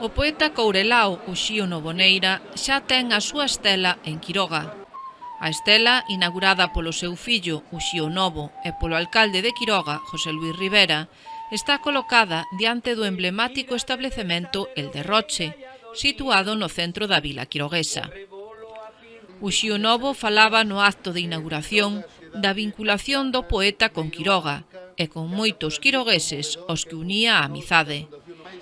O poeta courelao Uxío Novoneira xa ten a súa estela en Quiroga. A estela, inaugurada polo seu fillo Uxío Novo e polo alcalde de Quiroga, José Luis Rivera, está colocada diante do emblemático establecemento El Derroche, situado no centro da vila quiroguesa. Uxío Novo falaba no acto de inauguración da vinculación do poeta con Quiroga e con moitos quirogueses os que unía a amizade,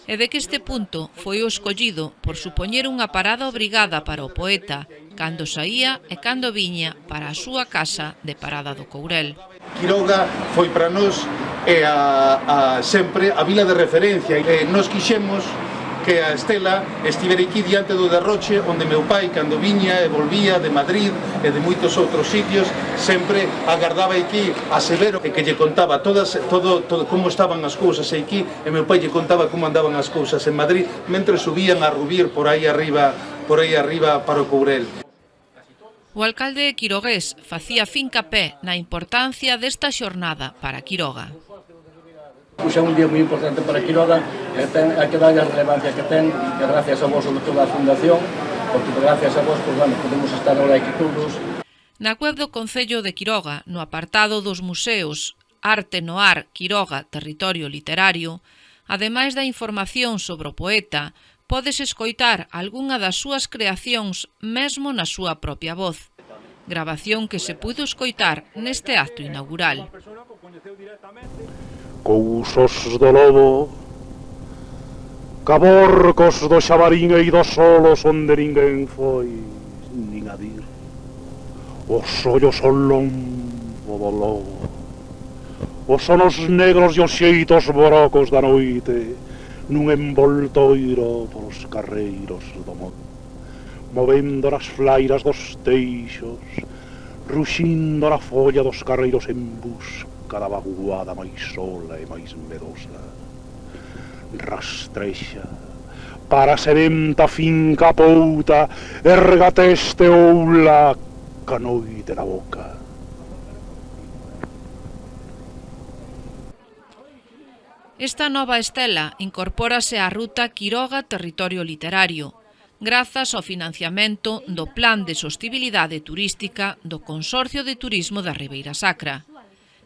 e de que este punto foi o escollido por supoñer unha parada obrigada para o poeta cando saía e cando viña para a súa casa de Parada do Courel. Quiroga foi para nós sempre a vila de referencia e nos quixemos que a estela estivera aquí diante do Derroche, onde meu pai, cando viña e volvía de Madrid e de moitos outros sitios, sempre agardaba aquí a Severo, que lle contaba todo como estaban as cousas aquí, e meu pai lle contaba como andaban as cousas en Madrid, mentre subían a Rubir por aí arriba para o Courel. O alcalde quirogués facía fincapé na importancia desta xornada para Quiroga. Pois é un día moi importante para Quiroga e hai que darlle a relevancia que ten, que gracias a vos sobre toda a fundación, porque gracias a vos podemos estar ahora aquí todos. Na web do Concello de Quiroga, no apartado dos museos Arte no Ar Quiroga Territorio Literario, ademais da información sobre o poeta, podes escoitar algunha das súas creacións mesmo na súa propia voz. Gravación que se puido escoitar neste acto inaugural. Cousos do lobo, caborcos do xabarín e dos solos onde ninguén foi nin a dir. Os ollos ao lombo do lobo, os sonos negros e os xeitos borocos da noite, nun envoltoiro polos carreiros do monte, movendo nas flairas dos teixos, ruxindo na folla dos carreiros en busca da vaguada máis sola e máis medosa. Rastrexa, para sedenta finca pouta, erga teste oula ca noite na boca. Esta nova estela incorpórase á ruta Quiroga Territorio Literario, grazas ao financiamento do Plan de Sostibilidade Turística do Consorcio de Turismo da Ribeira Sacra,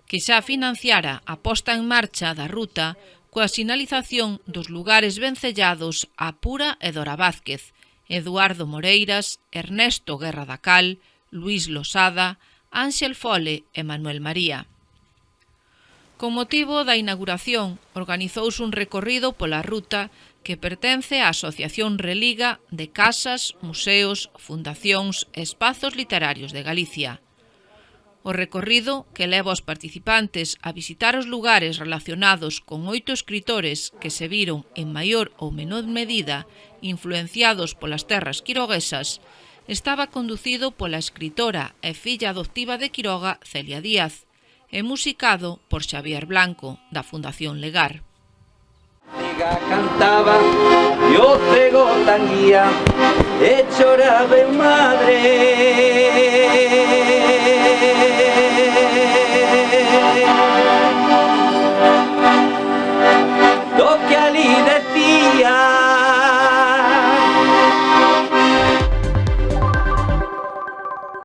que xa financiara a posta en marcha da ruta coa sinalización dos lugares vencellados a Pura e Dora Vázquez, Eduardo Moreiras, Ernesto Guerra da Cal, Luís Losada, Ángel Fole e Manuel María. Con motivo da inauguración, organizouse un recorrido pola ruta que pertence á Asociación Religa de Casas, Museos, Fundacións e Espazos Literarios de Galicia. O recorrido, que leva os participantes a visitar os lugares relacionados con 8 escritores que se viron en maior ou menor medida influenciados polas terras quiroguesas, estaba conducido pola escritora e filla adoptiva de Quiroga, Celia Díaz, e musicado por Xavier Blanco, da Fundación Legar. Cantaba, yo cego tan guía, e choraba en madre.